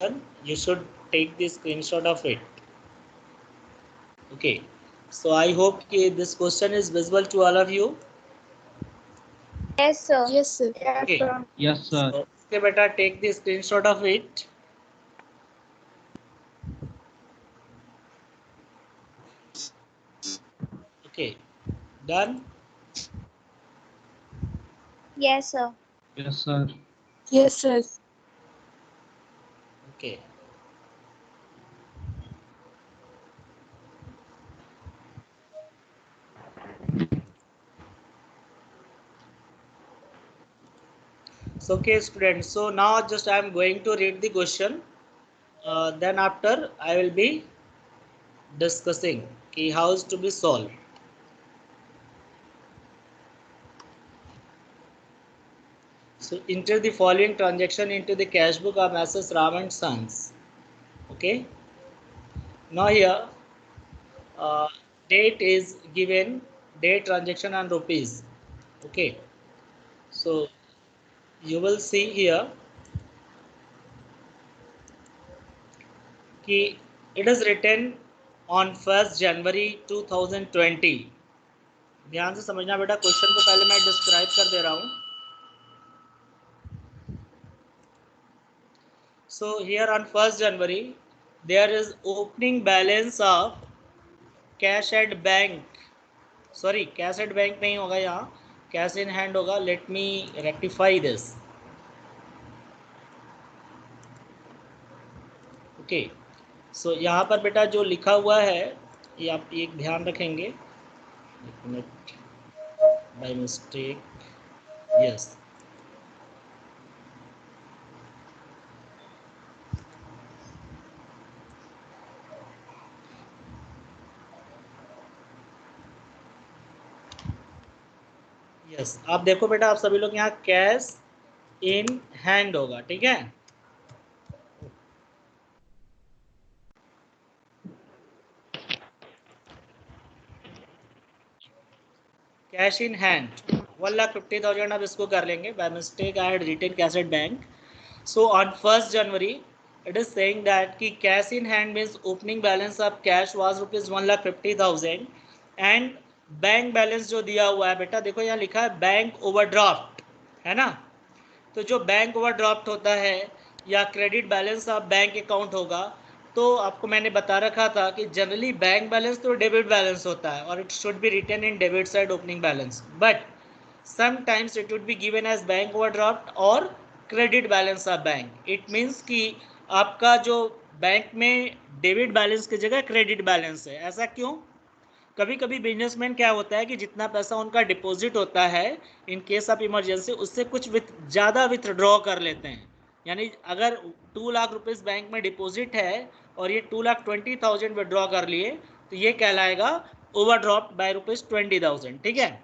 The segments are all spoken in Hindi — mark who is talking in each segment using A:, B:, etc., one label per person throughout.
A: you should take the screenshot of it. Okay, so I hope this question is visible to all of you.
B: Yes, sir.
C: Yes, sir.
A: Okay,
D: Yes, sir.
A: so okay, beta, take the screenshot of it. Okay, done.
B: Yes, sir.
D: Yes, sir.
C: Yes, sir.
A: Okay. So okay, students, so now just I am going to read the question, then after I will be discussing ki how is to be solved. So enter the following transaction into the cash book of Messrs Ram and Sons. Okay, now here date is given, date, transaction and rupees. Okay, so you will see here कि it is written on 1st January 2020. ध्यान से समझना बेटा, क्वेश्चन को पहले मैं डिस्क्राइब कर दे रहा हूँ. So here on 1st January there is opening balance of cash at bank. Sorry, cash at bank नहीं होगा यहाँ, cash in hand होगा. Let me rectify this. Okay, so यहाँ पर बेटा जो लिखा हुआ है ये आप एक ध्यान रखेंगे. एक minute, by mistake, yes. Yes, आप देखो बेटा, आप सभी लोग यहाँ कैश इन हैंड होगा. ठीक है, कैश इन हैंड 1,50,000. अब इसको कर लेंगे. By mistake I had written cash at bank. So on 1st January it is saying that कि cash in hand means opening balance of cash was ₹1,50,000 and bank balance जो दिया हुआ है बेटा, देखो यहाँ लिखा है बैंक ओवरड्राफ्ट, है ना. तो जो बैंक ओवरड्राफ्ट होता है या credit balance of bank account होगा, तो आपको मैंने बता रखा था कि जनरली बैंक बैलेंस तो डेबिट बैलेंस होता है और it should be written in debit side opening balance, but sometimes it would be given as bank overdraft और credit balance of bank. It means कि आपका जो बैंक में डेबिट बैलेंस की जगह क्रेडिट बैलेंस है. ऐसा क्यों? कभी कभी बिजनेसमैन क्या होता है कि जितना पैसा उनका डिपॉजिट होता है इन केस ऑफ इमरजेंसी, उससे कुछ ज़्यादा विथड्रॉ कर लेते हैं. यानी अगर 2 लाख रुपीस बैंक में डिपॉजिट है और ये 2,20,000 विड्रॉ कर लिए, तो ये कहलाएगा ओवरड्राफ्ट बाय ₹20,000. ठीक है.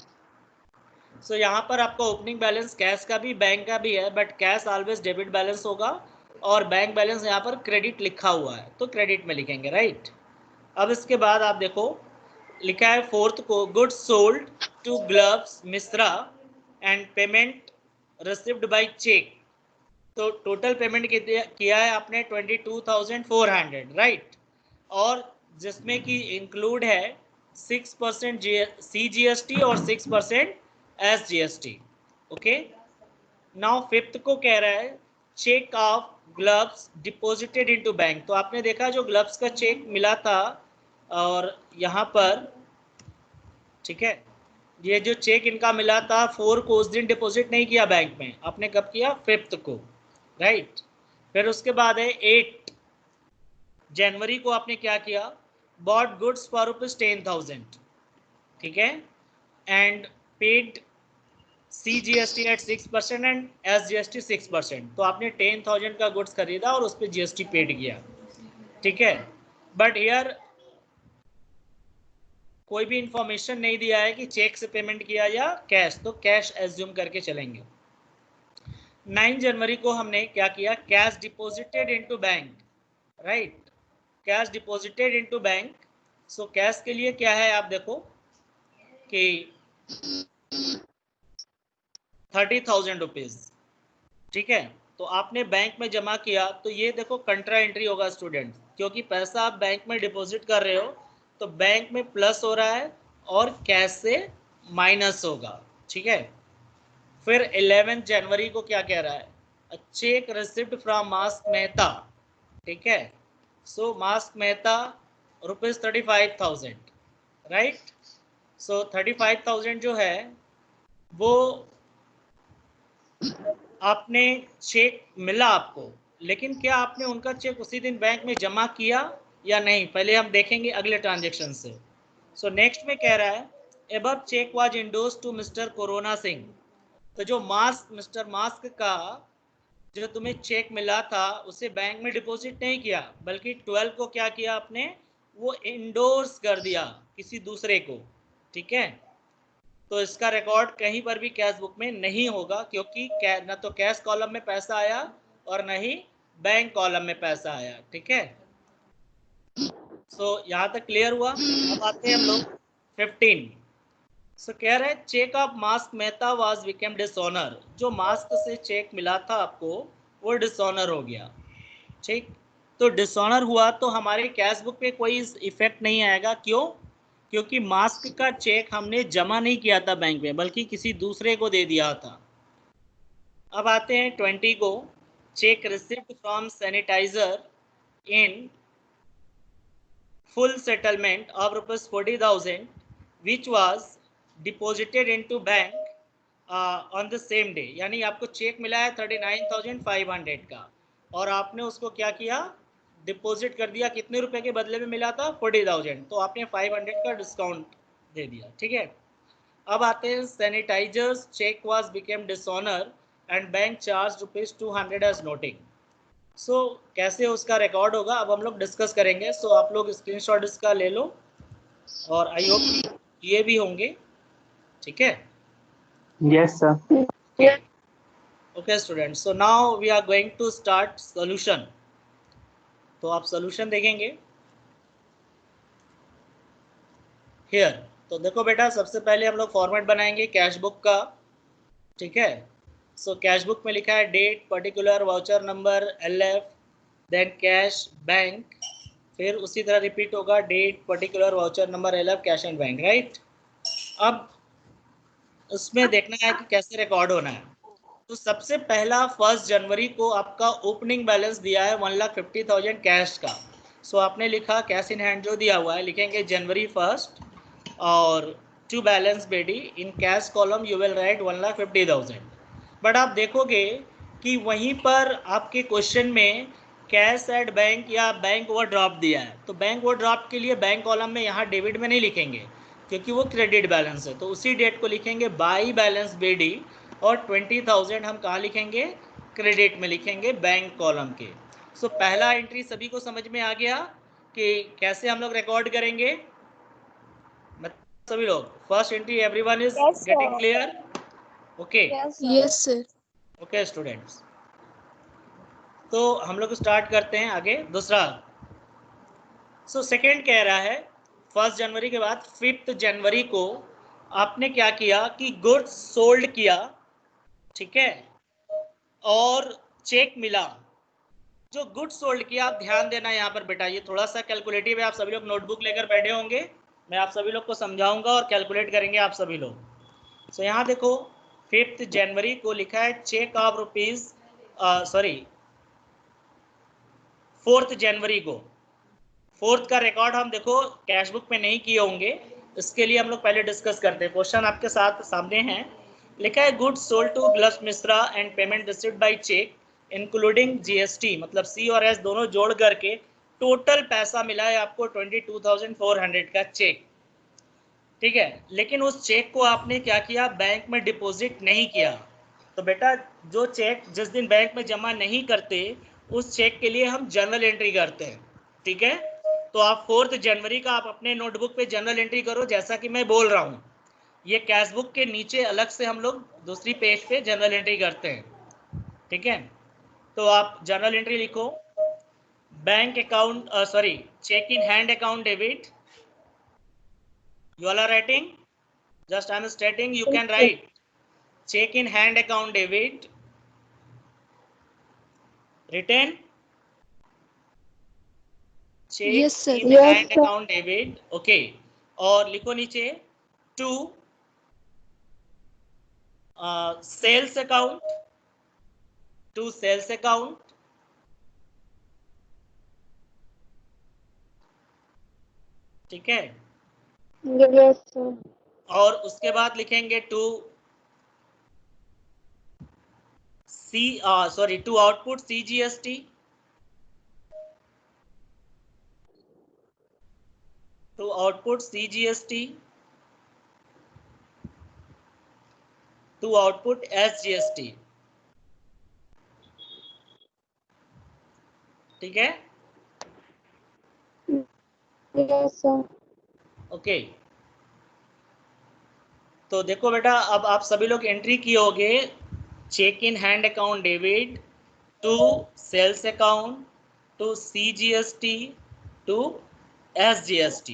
A: सो यहाँ पर आपका ओपनिंग बैलेंस कैश का भी बैंक का भी है, but cash always debit balance होगा और बैंक बैलेंस यहाँ पर क्रेडिट लिखा हुआ है तो क्रेडिट में लिखेंगे. राइट. अब इसके बाद आप देखो लिखा है 4th को goods sold to gloves Mishra and payment received by cheque. तो टोटल पेमेंट किया है आपने 22,400. राइट. और जिसमें कि इंक्लूड है 6% CGST और 6% SGST. ओके. नाउ 5th को कह रहा है cheque of gloves deposited into bank. तो आपने देखा जो ग्लव्स का चेक मिला था और यहाँ पर, ठीक है, ये जो चेक इनका मिला था 4 को, उस दिन डिपॉजिट नहीं किया बैंक में, आपने कब किया? 5th को. राइट. फिर उसके बाद है 8 जनवरी को आपने क्या किया? Bought goods for ₹10,000. ठीक है, and paid CGST at 6% and SGST 6%. तो आपने 10,000 का गुड्स खरीदा और उस पर GST पेड किया. ठीक है, बट हियर कोई भी इंफॉर्मेशन नहीं दिया है कि चेक से पेमेंट किया या कैश, तो कैश एज्यूम करके चलेंगे. 9 जनवरी को हमने क्या किया? Cash deposited into bank. Right, cash deposited into bank. So cash के लिए क्या है आप देखो कि 30,000 रुपीज. ठीक है, तो आपने बैंक में जमा किया, तो ये देखो कंट्रा एंट्री होगा स्टूडेंट, क्योंकि पैसा आप बैंक में डिपॉजिट कर रहे हो तो बैंक में प्लस हो रहा है और कैश से माइनस होगा। ठीक है, फिर 11 जनवरी को क्या कह रहा है, cheque receipt from mask Mehta. ठीक है, सो मास्क मेहता ₹35,000, राइट। सो 35,000 जो है वो आपने चेक मिला आपको, लेकिन क्या आपने उनका चेक उसी दिन बैंक में जमा किया या नहीं, पहले हम देखेंगे अगले ट्रांजेक्शन से। सो नेक्स्ट में कह रहा है above cheque was endorsed to mister corona Singh. तो जो मास्क मिस्टर मास्क का जो तुम्हें चेक मिला था उसे बैंक में डिपॉजिट नहीं किया, बल्कि 12 को क्या किया आपने, वो इंडोर्स कर दिया किसी दूसरे को। ठीक है, तो इसका रिकॉर्ड कहीं पर भी कैश बुक में नहीं होगा, क्योंकि न तो कैश कॉलम में पैसा आया और न ही बैंक कॉलम में पैसा आया। ठीक है, सो यहाँ तक क्लियर हुआ। अब आते हैं हम लोग 15। सो कह रहे हैं cheque of mask Mehta was became dishonour. जो मास्क से चेक मिला था आपको वो डिसऑनर हो गया। ठीक, तो डिसऑनर हुआ तो हमारे कैश बुक पे कोई इफेक्ट नहीं आएगा। क्यों? क्योंकि मास्क का चेक हमने जमा नहीं किया था बैंक में, बल्कि किसी दूसरे को दे दिया था। अब आते हैं 20 को, cheque receipt from sanitiser in full settlement of ₹40,000 which was deposited into bank on the same day। यानी आपको चेक मिला है 39,500 का और आपने उसको क्या किया, डिपॉजिट कर दिया। कितने रुपए के बदले में मिला था, 40,000, तो आपने 500 का डिस्काउंट दे दिया। ठीक है, अब आते हैं sanitizers cheque was became dishonour and bank charge ₹200 as noting. So कैसे उसका रिकॉर्ड होगा अब हम लोग डिस्कस करेंगे। सो आप लोग स्क्रीनशॉट इसका ले लो और आई होप ये भी होंगे। ठीक है,
C: yes sir.
A: Okay student, so now we are going to start solution. तो आप सॉल्यूशन देखेंगे हियर। तो देखो बेटा, सबसे पहले हम लोग फॉर्मेट बनाएंगे कैश बुक का। ठीक है, सो कैश बुक में लिखा है date, particular, voucher number, LF, then cash, bank, फिर उसी तरह रिपीट होगा date, particular, voucher number, LF, cash and bank, right. अब उसमें देखना है कि कैसे रिकॉर्ड होना है। तो सबसे पहला 1 जनवरी को आपका ओपनिंग बैलेंस दिया है 1,50,000 कैश का। सो आपने लिखा कैश इन हैंड जो दिया हुआ है, लिखेंगे जनवरी 1 और to balance BD in cash column you will write 1,50,000। But आप देखोगे कि वहीं पर आपके क्वेश्चन में कैश एट बैंक या बैंक ओवर ड्राफ्ट दिया है। तो बैंक ओवर ड्राफ्ट के लिए बैंक कॉलम में यहाँ डेबिट में नहीं लिखेंगे, क्योंकि वो क्रेडिट बैलेंस है। तो उसी डेट को लिखेंगे बाई बैलेंस बेडी और 20,000 हम कहाँ लिखेंगे, क्रेडिट में लिखेंगे बैंक कॉलम के। सो पहला एंट्री सभी को समझ में आ गया कि कैसे हम लोग रिकॉर्ड करेंगे। सभी लोग first entry everyone is getting clear? Okay,
B: yes sir.
A: Okay students, तो हम लोग स्टार्ट करते हैं आगे दूसरा। सो सेकेंड कह रहा है 1 जनवरी के बाद 5 जनवरी को आपने क्या किया कि गुड्स सोल्ड किया। ठीक है, और चेक मिला। जो गुड्स सोल्ड किया, आप ध्यान देना यहाँ पर बेटा, ये थोड़ा सा कैलकुलेटिव है। आप सभी लोग नोटबुक लेकर बैठे होंगे, मैं आप सभी लोग को समझाऊंगा और कैलकुलेट करेंगे आप सभी लोग। सो यहाँ देखो 5 जनवरी को लिखा है चेक ऑफ रुपीज 4 जनवरी को। 4 का रिकॉर्ड हम देखो कैश बुक में नहीं किए होंगे, इसके लिए हम लोग पहले डिस्कस करते हैं। क्वेश्चन आपके साथ सामने है, लिखा है goods sold to gloves Mishra and payment received by cheque including GST, मतलब C और S दोनों जोड़ करके टोटल पैसा मिला है आपको 22,400 का चेक। ठीक है, लेकिन उस चेक को आपने क्या किया, बैंक में डिपॉजिट नहीं किया। तो बेटा जो चेक जिस दिन बैंक में जमा नहीं करते उस चेक के लिए हम जर्नल एंट्री करते हैं। ठीक है, तो आप 4 जनवरी का आप अपने नोटबुक पे जर्नल एंट्री करो, जैसा कि मैं बोल रहा हूँ। ये कैश बुक के नीचे अलग से हम लोग दूसरी पेज पे जर्नल एंट्री करते हैं। ठीक है, तो आप जर्नल एंट्री लिखो, bank account cheque in hand account debit. You all are writing? Just I am stating, you can write check in hand account debit written cheque
D: Yes, sir.
A: In hand account debit, okay. और लिखो नीचे to sales account, to sales account, ठीक है।
B: Yes, sir.
A: और उसके बाद लिखेंगे to to output CGST, to output CGST, to output SGST, ठीक है।
B: Yes, sir.
A: ओके तो देखो बेटा, अब आप सभी लोग एंट्री किए होगे cheque in hand account debit to sales account to CGST to SGST,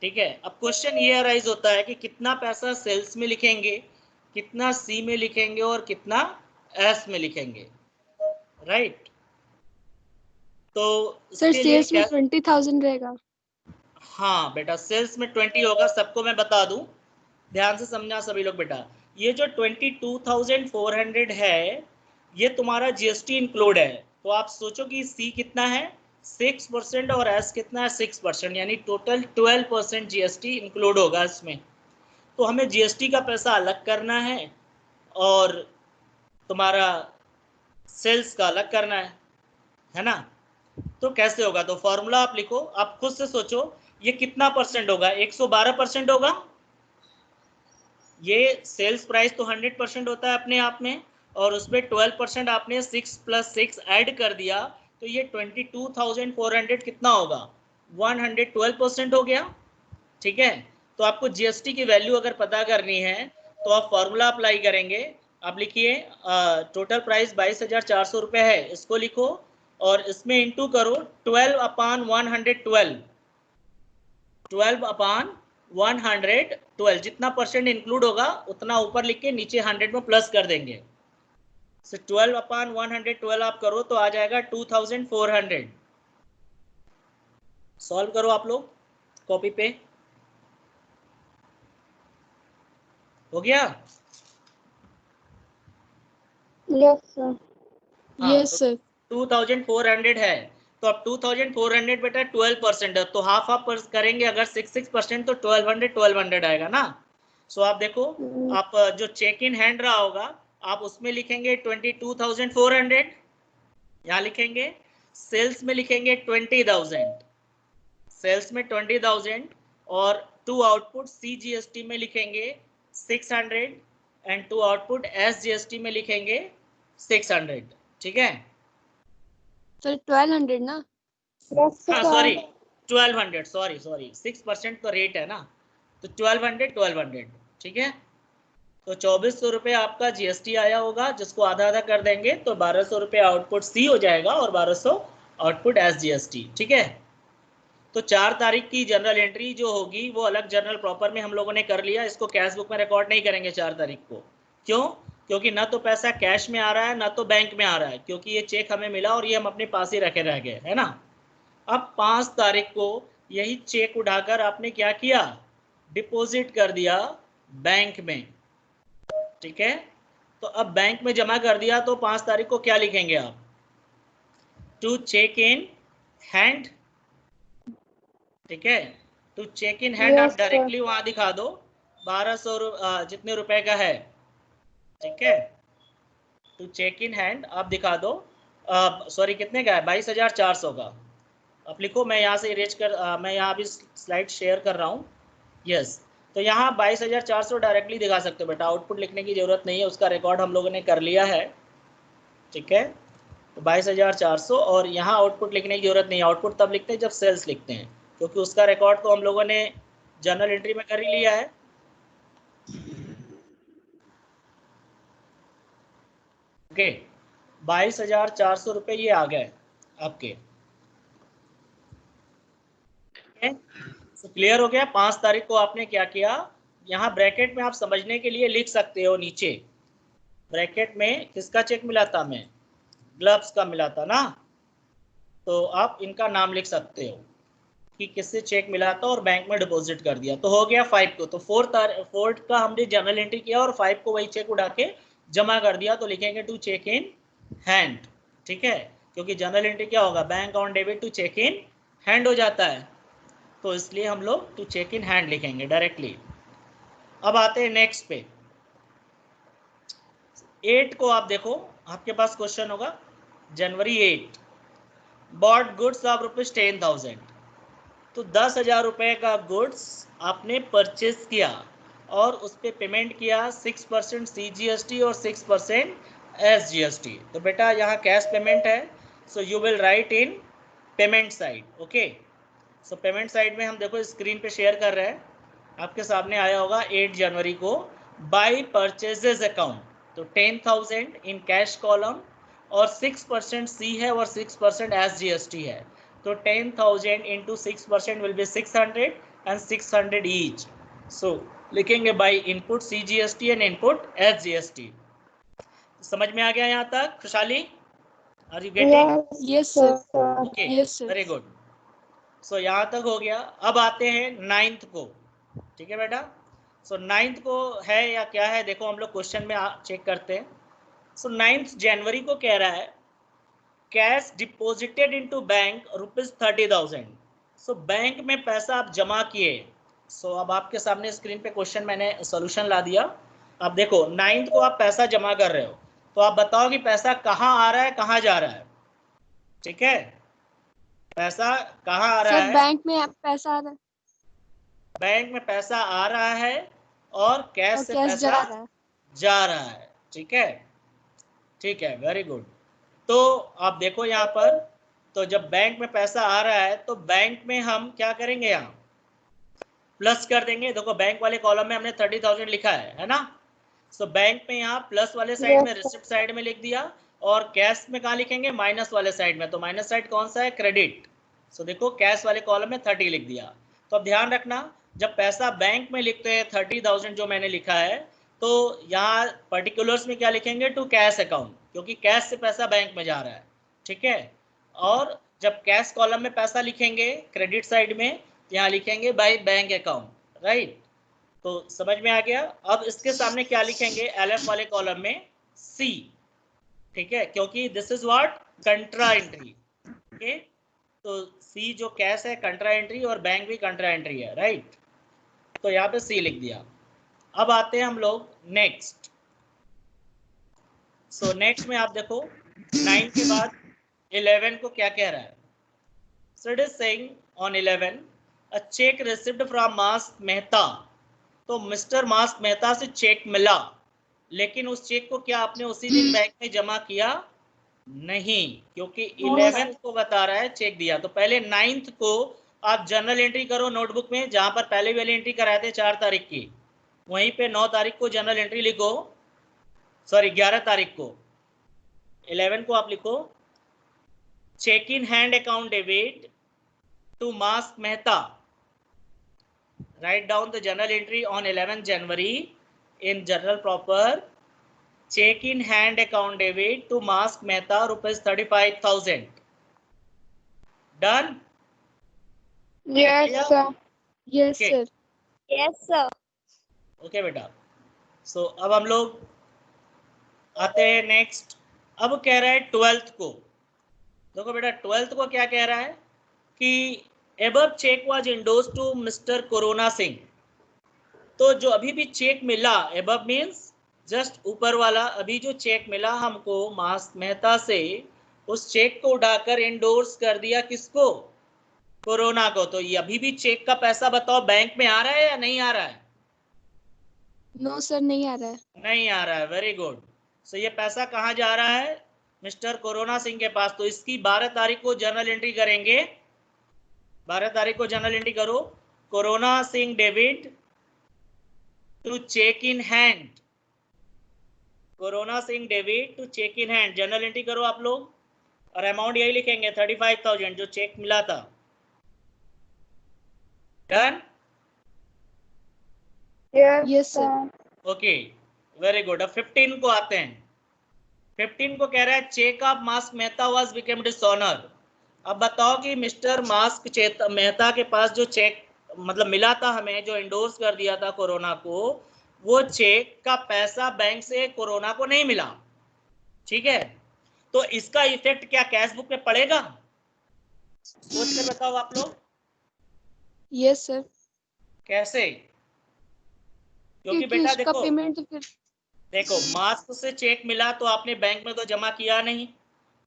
A: ठीक है। अब क्वेश्चन ये अराइज होता है कि कितना पैसा सेल्स में लिखेंगे, कितना C में लिखेंगे और कितना S में लिखेंगे, राइट। तो
D: सर
A: इसके लिए
D: सेल्स में 20,000 रहेगा।
A: हाँ बेटा, सेल्स में 20 होगा, सबको मैं बता दूं, ध्यान से समझना सभी लोग बेटा। ये जो 22,400 है, ये तुम्हारा GST इंक्लूड है। तो आप सोचो कि C कितना है 6% और S कितना है 6%, यानी टोटल 12% GST इंक्लूड होगा इसमें। तो हमें GST का पैसा अलग करना है और तुम्हारा सेल्स का अलग करना है ना। तो कैसे होगा, तो फॉर्मूला आप लिखो, आप खुद से सोचो ये कितना परसेंट होगा, 112% होगा। ये सेल्स प्राइस तो 100% होता है अपने आप में, और उसमें 12% आपने 6 + 6 ऐड कर दिया, तो ये 22,400 कितना होगा, 112% हो गया, ठीक है। तो आपको GST की वैल्यू अगर पता करनी है तो आप फॉर्मूला अप्लाई करेंगे। आप लिखिए टोटल प्राइस 22,400 रुपये है, इसको लिखो और इसमें इंटू करो 12/112, 12/112, जितना परसेंट इंक्लूड होगा उतना ऊपर लिख के नीचे 100 में प्लस कर देंगे। 12/112 आप करो तो आ जाएगा 2,400। सॉल्व करो आप लोग कॉपी पे, हो गया।
B: Yes, sir.
D: Yes, sir.
A: 2,400 है, तो अब 2,400 बेटा 12% है, तो हाफ हाफ करेंगे, अगर 6% तो 1,200 आएगा ना। सो आप देखो, आप जो चेक इन हैंड रहा होगा आप उसमें लिखेंगे 22,400, यहाँ लिखेंगे। सेल्स में लिखेंगे 20,000, सेल्स में 20,000, और टू आउटपुट CGST में लिखेंगे 600 एंड टू आउटपुट SGST में लिखेंगे 600, ठीक है।
D: सर 1200 ना।
B: Yes,
A: हाँ
B: sir.
A: सॉरी 1,200, सॉरी 6% तो रेट है ना, तो 1,200, ठीक है। तो 2,400 रुपये आपका GST आया होगा, जिसको आधा आधा कर देंगे तो 1,200 रुपये आउटपुट C हो जाएगा और 1,200 आउटपुट SGST, ठीक है। तो 4 तारीख की जनरल एंट्री जो होगी वो अलग जर्नल प्रॉपर में हम लोगों ने कर लिया, इसको कैश बुक में रिकॉर्ड नहीं करेंगे 4 तारीख को। क्यों, क्योंकि ना तो पैसा कैश में आ रहा है ना तो बैंक में आ रहा है, क्योंकि ये चेक हमें मिला और ये हम अपने पास ही रखे रह गए, है ना। अब 5 तारीख को यही चेक उठाकर आपने क्या किया, डिपॉजिट कर दिया बैंक में, ठीक है। तो अब बैंक में जमा कर दिया, तो 5 तारीख को क्या लिखेंगे आप, टू चेक इन हैंड, ठीक है। टू चेक इन हैंड आप
B: Yes, sir.
A: डायरेक्टली वहां दिखा दो 1,200 जितने रुपए का है, ठीक है। टू चेक इन हैंड आप दिखा दो, सॉरी कितने का है, 22,400 का आप लिखो। मैं यहाँ से इरेज कर मैं यहाँ अभी स्लाइड शेयर कर रहा हूँ, यस। तो यहाँ 22,400 डायरेक्टली दिखा सकते हो बेटा, आउटपुट लिखने की जरूरत नहीं है, उसका रिकॉर्ड हम लोगों ने कर लिया है, ठीक है। तो 22,400, और यहाँ आउटपुट लिखने की जरूरत नहीं है, आउटपुट तब लिखते हैं जब सेल्स लिखते हैं, क्योंकि उसका रिकॉर्ड तो हम लोगों ने जर्नल एंट्री में कर ही लिया है। ओके 22,400 रुपये ये आ गए आपके, क्लियर हो गया। 5 तारीख को आपने क्या किया, यहाँ ब्रैकेट में आप समझने के लिए लिख सकते हो, नीचे ब्रैकेट में किसका चेक मिला था, मैं ग्लव्स का मिला था ना, तो आप इनका नाम लिख सकते हो कि किससे चेक मिला था और बैंक में डिपॉजिट कर दिया। तो हो गया 5 को, तो फोर्थ का हमने जर्नल एंट्री किया और 5 को वही चेक उठा के जमा कर दिया, तो लिखेंगे टू चेक इन हैंड। ठीक है, क्योंकि जर्नल एंट्री क्या होगा, bank on debit to cheque in hand हो जाता है, तो इसलिए हम लोग टू चेक इन हैंड लिखेंगे डायरेक्टली। अब आते हैं नेक्स्ट पे, 8 को आप देखो, आपके पास क्वेश्चन होगा जनवरी 8 बॉट गुड्स ऑफ ₹10,000, तो 10,000 रुपये का गुड्स आपने परचेज किया और उस पर पेमेंट किया 6% CGST और 6% SGST। तो बेटा यहाँ कैश पेमेंट है, so you will right in payment side. Okay, so payment side में हम देखो स्क्रीन पे शेयर कर रहे हैं, आपके सामने आया होगा 8 जनवरी को बाय परचेजेस अकाउंट, तो 10,000 इन कैश कॉलम और 6% C है और 6% SGST है, तो 10,000 into 6% will be 600 and 600 each. So लिखेंगे by input CGST and input SGST। समझ में आ गया यहाँ तक खुशहाली? Are you getting?
D: Yes, sir.
A: Okay,
D: Yes, sir.
A: Very good. So यहाँ तक हो गया। अब आते हैं 9th को। ठीक है बेटा, सो 9th को है या क्या है, देखो हम लोग क्वेश्चन में चेक करते हैं। सो 9th जनवरी को कह रहा है cash deposited into bank ₹30,000। So bank में पैसा आप जमा किए। सो अब आपके सामने स्क्रीन पे क्वेश्चन मैंने सॉल्यूशन ला दिया। अब देखो 9th को आप पैसा जमा कर रहे हो, तो आप बताओ कि पैसा कहाँ आ रहा है कहाँ जा रहा है। ठीक है, पैसा कहाँ आ रहा
D: सर
A: है?
D: बैंक में पैसा आ रहा है
A: बैंक में पैसा आ रहा है और कैश
D: और
A: से
D: कैश
A: पैसा
D: जा रहा है।
A: जा रहा है। ठीक है, ठीक है, वेरी गुड। तो आप देखो यहाँ पर, तो जब बैंक में पैसा आ रहा है तो बैंक में हम क्या करेंगे, यहाँ प्लस कर देंगे। देखो बैंक वाले कॉलम में हमने 30,000 लिखा है ना, सो बैंक में यहाँ प्लस वाले साइड में, रिसिप्ट साइड में लिख दिया, और कैश में कहाँ लिखेंगे, माइनस वाले साइड में। तो माइनस साइड कौन सा है, क्रेडिट। सो देखो कैश वाले कॉलम में 30 लिख दिया। तो अब ध्यान रखना, जब पैसा बैंक में लिखते हैं 30,000 जो मैंने लिखा है, तो यहाँ पर्टिकुलर्स में क्या लिखेंगे, टू कैश अकाउंट, क्योंकि कैश से पैसा बैंक में जा रहा है। ठीक है, और जब कैश कॉलम में पैसा लिखेंगे क्रेडिट साइड में, यहाँ लिखेंगे बाय बैंक अकाउंट, राइट। तो समझ में आ गया। अब इसके सामने क्या लिखेंगे, LF वाले कॉलम में C। ठीक है, क्योंकि this is what, कंट्रा entry. Okay, तो C जो कैश है कंट्रा एंट्री और बैंक भी कंट्रा एंट्री है, राइट। तो यहाँ पे C लिख दिया। अब आते हैं हम लोग नेक्स्ट। सो नेक्स्ट में आप देखो 9 के बाद 11 को क्या कह रहा है। So it is saying on 11 a check received from mask Mehta. तो मिस्टर मास्क मेहता से चेक मिला, लेकिन उस चेक को क्या आपने उसी दिन बैंक में जमा किया? नहीं, क्योंकि 11th को बता रहा है चेक दिया। तो पहले 9th को आप जर्नल एंट्री करो नोटबुक में, जहां पर पहले वाली एंट्री कराए थे 4 तारीख की, वहीं पे 9 तारीख को जर्नल एंट्री लिखो, सॉरी 11 तारीख को। 11 को आप लिखो cheque in hand account debit to Mask Mehta. Write down the journal entry on 11 January in journal proper. Check in hand account debit to Mask Mehta ₹35,000. Done?
B: Yes, sir.
D: Yes,
A: Okay.
D: sir.
B: Yes, sir.
A: Okay बेटा, सो अब हम लोग आते हैं नेक्स्ट। अब कह रहा है 12th को। देखो बेटा 12th को क्या कह रहा है कि above check was endorsed to Mr. Corona Singh. तो जो अभी भी चेक मिला, above मीन्स जस्ट ऊपर वाला, अभी जो चेक मिला हमको मास्क मेहता से, उस चेक को उठाकर एंडोर्स कर दिया किसको, कोरोना को। तो ये अभी भी चेक का पैसा बताओ बैंक में आ रहा है या नहीं आ रहा है?
D: नो सर, नहीं आ रहा है।
A: नहीं आ रहा है, वेरी गुड। सो ये पैसा कहाँ जा रहा है, मिस्टर कोरोना सिंह के पास। तो इसकी 12 तारीख को जर्नल एंट्री करेंगे। 12 तारीख को जर्नल एंट्री करो, Corona Singh debit to cheque in hand, Corona Singh debit to cheque in hand. Journal entry करो आप लोग, और अमाउंट यही लिखेंगे 35,000 जो चेक मिला था। Done?
B: Yes,
D: Yes, sir.
B: sir.
A: Okay, very good. अब 15 को आते हैं। 15 को कह रहा है cheque of mask Mehta was became dishonour. अब बताओ कि मिस्टर मास्क मेहता के पास जो चेक मतलब मिला था हमें, जो इंडोर्स कर दिया था कोरोना को, वो चेक का पैसा बैंक से कोरोना को नहीं मिला, ठीक है। तो इसका इफेक्ट क्या कैश बुक पे पड़ेगा? सोच कर बताओ आप लोग।
D: यस सर,
A: कैसे? क्योंकि
D: क्योंकि
A: बेटा
D: उसका
A: देखो
D: पेमेंट फिर
A: देखो मास्क से चेक मिला तो आपने बैंक में तो जमा किया नहीं,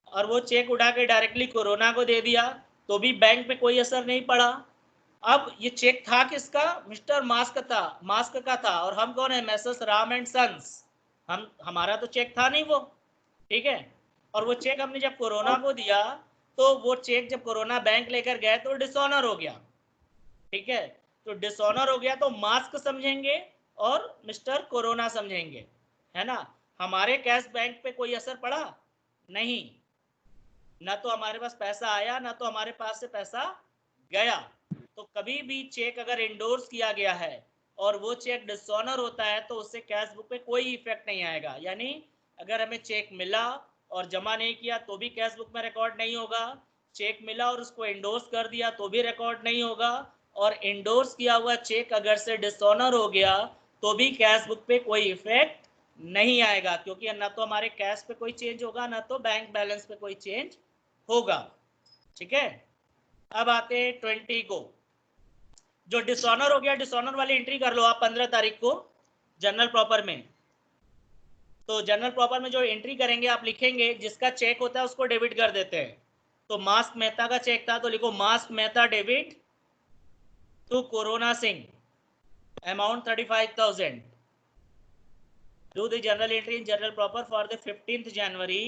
A: और वो चेक उड़ा के डायरेक्टली कोरोना को दे दिया तो भी बैंक पे कोई असर नहीं पड़ा। अब ये चेक था किसका? मिस्टर मास्क का था। और हम कौन है? Messrs Ram and sons. हमारा तो चेक था नहीं वो, ठीक है। और वो चेक हमने जब कोरोना को दिया तो वो चेक जब कोरोना बैंक लेकर गए तो डिसऑनर हो गया, ठीक है। तो डिसऑनर हो गया तो मास्क समझेंगे और मिस्टर कोरोना समझेंगे, है ना। हमारे कैश बैंक पे कोई असर पड़ा नहीं, ना तो हमारे पास पैसा आया ना तो हमारे पास से पैसा गया। तो कभी भी चेक अगर इंडोर्स किया गया है और वो चेक डिसऑनर होता है तो उससे कैश बुक पे कोई इफेक्ट नहीं आएगा। यानी अगर हमें चेक मिला और जमा नहीं किया तो भी कैश बुक में रिकॉर्ड नहीं होगा, चेक मिला और उसको इंडोर्स कर दिया तो भी रिकॉर्ड नहीं होगा, और इंडोर्स किया हुआ चेक अगर से डिसऑनर हो गया तो भी कैश बुक पे कोई इफेक्ट नहीं आएगा, क्योंकि ना तो हमारे कैश पे कोई चेंज होगा ना तो बैंक बैलेंस पे कोई चेंज होगा, ठीक है। अब आते हैं 20 को। जो डिसऑनर हो गया, डिसऑनर वाली एंट्री कर लो आप 15 तारीख को जनरल प्रॉपर में। तो जनरल प्रॉपर में जो एंट्री करेंगे आप लिखेंगे जिसका चेक होता है उसको डेबिट कर देते हैं। तो मास्क मेहता का चेक था तो लिखो Mask Mehta debit to Corona Singh, amount 35,000। Do the journal entry in general proper for the 15th January.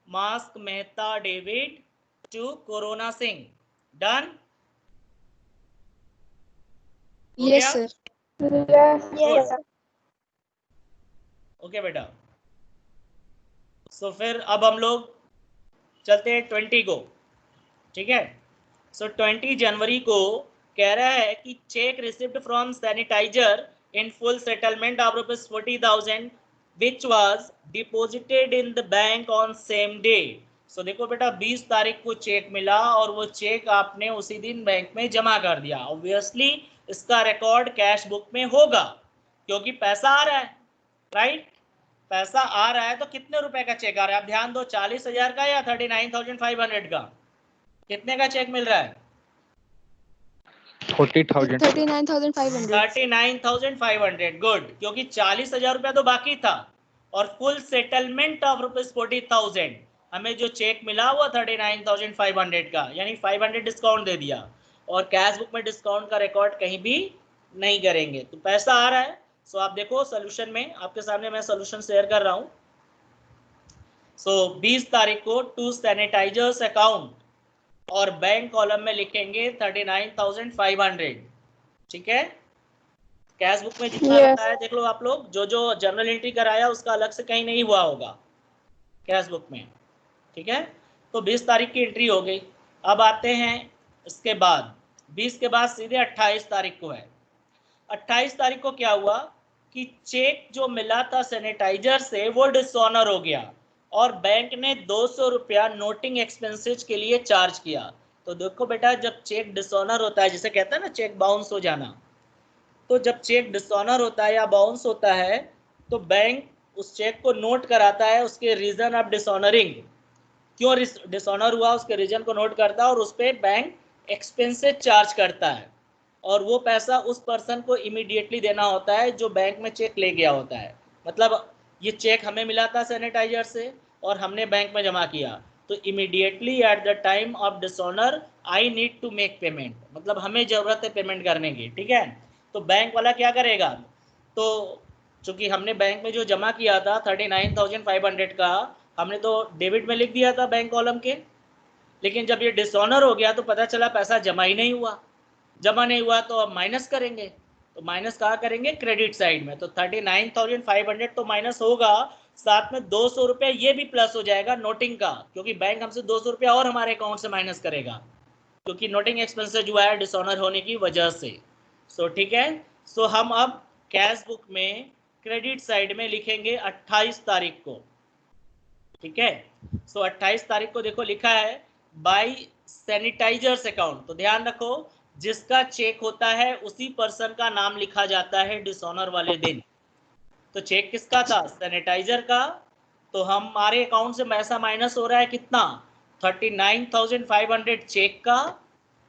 A: Mask Mehta David to Corona Singh. Done?
D: Yes sir.
B: Yes.
A: Okay बेटा। सो फिर अब हम लोग चलते हैं 20 को, ठीक है। सो 20 जनवरी को कह रहा है कि cheque received from sanitiser in full settlement of ₹40,000 which was deposited in the bank on same day. So देखो बेटा 20 तारीख को चेक मिला और वो चेक आपने उसी दिन बैंक में जमा कर दिया। ऑब्वियसली इसका रिकॉर्ड कैश बुक में होगा क्योंकि पैसा आ रहा है, राइट। पैसा आ रहा है तो कितने रुपए का चेक आ रहा है? आप ध्यान दो, 40,000 का या 39,500 का? कितने का चेक मिल रहा है?
C: 40,000।
D: 39,500।
A: 39,500। गुड, क्योंकि 40,000 रुपया तो बाकी था और फुल सेटलमेंट ऑफ ₹40,000 हमें जो चेक मिला वो 39,500 का, यानी 500 डिस्काउंट दे दिया। और कैश बुक में डिस्काउंट का रिकॉर्ड कहीं भी नहीं करेंगे, तो पैसा आ रहा है। सो आप देखो सोल्यूशन में आपके सामने मैं सोल्यूशन शेयर कर रहा हूं। सो 20 तारीख को टू सैनिटाइजर्स अकाउंट और बैंक कॉलम में लिखेंगे 39,500, ठीक है। कैश बुक में जितना
B: Yes.
A: बताया देख लो आप लोग, जो जो जर्नल एंट्री कराया उसका अलग से कहीं नहीं हुआ होगा कैश बुक में, ठीक है। तो 20 तारीख की एंट्री हो गई। अब आते हैं इसके बाद 20 के बाद सीधे 28 तारीख को है। 28 तारीख को क्या हुआ कि चेक जो मिला था सैनिटाइजर से वो डिसऑनर हो गया और बैंक ने 200 रुपया नोटिंग एक्सपेंसेस के लिए चार्ज किया। तो देखो बेटा जब चेक डिसऑनर होता है, जिसे कहता है ना चेक बाउंस हो जाना, तो जब चेक डिसऑनर होता है या बाउंस होता है तो बैंक उस चेक को नोट कराता है, उसके रीजन ऑफ डिसऑनरिंग, क्यों डिसऑनर हुआ उसके रीजन को नोट करता है और उस पर बैंक एक्सपेंसेस चार्ज करता है। और वो पैसा उस पर्सन को इमीडिएटली देना होता है जो बैंक में चेक ले गया होता है। मतलब ये चेक हमें मिला था सैनिटाइजर से और हमने बैंक में जमा किया, तो immediately at the time of dishonour I need to make payment, मतलब हमें ज़रूरत है पेमेंट करने की, ठीक है। तो बैंक वाला क्या करेगा, तो चूंकि हमने बैंक में जो जमा किया था 39,500 का हमने तो डेबिट में लिख दिया था बैंक कॉलम के, लेकिन जब ये डिसऑनर हो गया तो पता चला पैसा जमा ही नहीं हुआ। जमा नहीं हुआ तो अब माइनस करेंगे, तो माइनस कहाँ करेंगे? क्रेडिट साइड में। तो 39,500 तो माइनस होगा, साथ में 200 रुपये ये भी प्लस हो जाएगा नोटिंग का, क्योंकि बैंक हमसे 200 रुपया और हमारे अकाउंट से माइनस करेगा क्योंकि नोटिंग एक्सपेंसेस जो है डिसऑनर होने की वजह से। सो ठीक है। सो हम अब कैश बुक में क्रेडिट साइड में लिखेंगे 28 तारीख को, ठीक है। सो 28 तारीख को देखो लिखा है बाय सैनिटाइजर्स अकाउंट। तो ध्यान रखो जिसका चेक होता है उसी पर्सन का नाम लिखा जाता है डिसऑनर वाले दिन। तो चेक किसका था? सैनिटाइजर का। तो हमारे अकाउंट से पैसा माइनस हो रहा है कितना? 39,500 चेक का,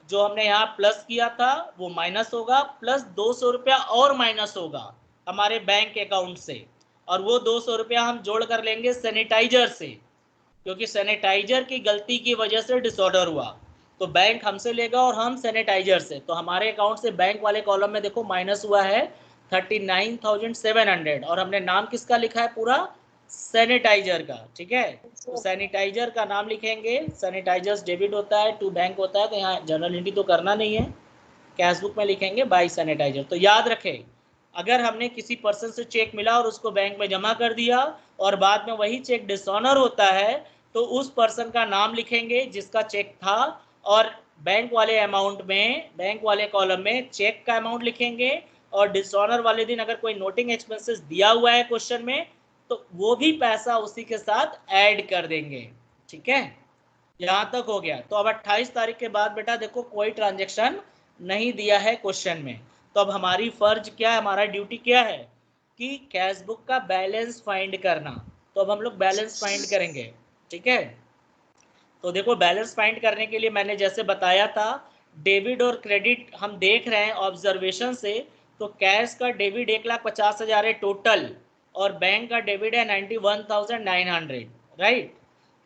A: जो हमने यहाँ प्लस किया था वो माइनस होगा, प्लस 200 रुपया और माइनस होगा हमारे बैंक अकाउंट से, और वो 200 रुपया हम जोड़ कर लेंगे सैनिटाइजर से, क्योंकि सैनिटाइजर की गलती की वजह से डिसऑर्डर हुआ। तो बैंक हमसे लेगा और हम सैनिटाइजर से। तो हमारे अकाउंट से बैंक वाले कॉलम में देखो माइनस हुआ है 39,700, और हमने नाम किसका लिखा है? पूरा सैनिटाइजर का। ठीक है, तो सैनिटाइजर का नाम लिखेंगे। सैनिटाइजर्स डेबिट होता है, टू बैंक होता है, तो यहाँ जर्नल एंट्री तो करना नहीं है, कैश बुक में लिखेंगे बाय सैनिटाइजर। तो याद रखें, अगर हमने किसी पर्सन से चेक मिला और उसको बैंक में जमा कर दिया और बाद में वही चेक डिसऑनर होता है, तो उस पर्सन का नाम लिखेंगे जिसका चेक था, और बैंक वाले अमाउंट में, बैंक वाले कॉलम में चेक का अमाउंट लिखेंगे, और डिसऑनर वाले दिन अगर कोई नोटिंग एक्सपेंसेस दिया हुआ है क्वेश्चन में तो वो भी पैसा उसी के साथ ऐड कर देंगे। ठीक है, यहाँ तक हो गया। तो अब 28 तारीख के बाद बेटा देखो कोई ट्रांजेक्शन नहीं दिया है क्वेश्चन में। तो अब हमारी फर्ज क्या है, हमारा ड्यूटी क्या है कि कैश बुक का बैलेंस फाइंड करना। तो अब हम लोग बैलेंस फाइंड करेंगे। ठीक है, तो देखो बैलेंस फाइंड करने के लिए मैंने जैसे बताया था, डेबिट और क्रेडिट हम देख रहे हैं ऑब्जर्वेशन से। तो कैश का डेबिट 1,50,000 है टोटल, और बैंक का डेबिट है 91,900, राइट।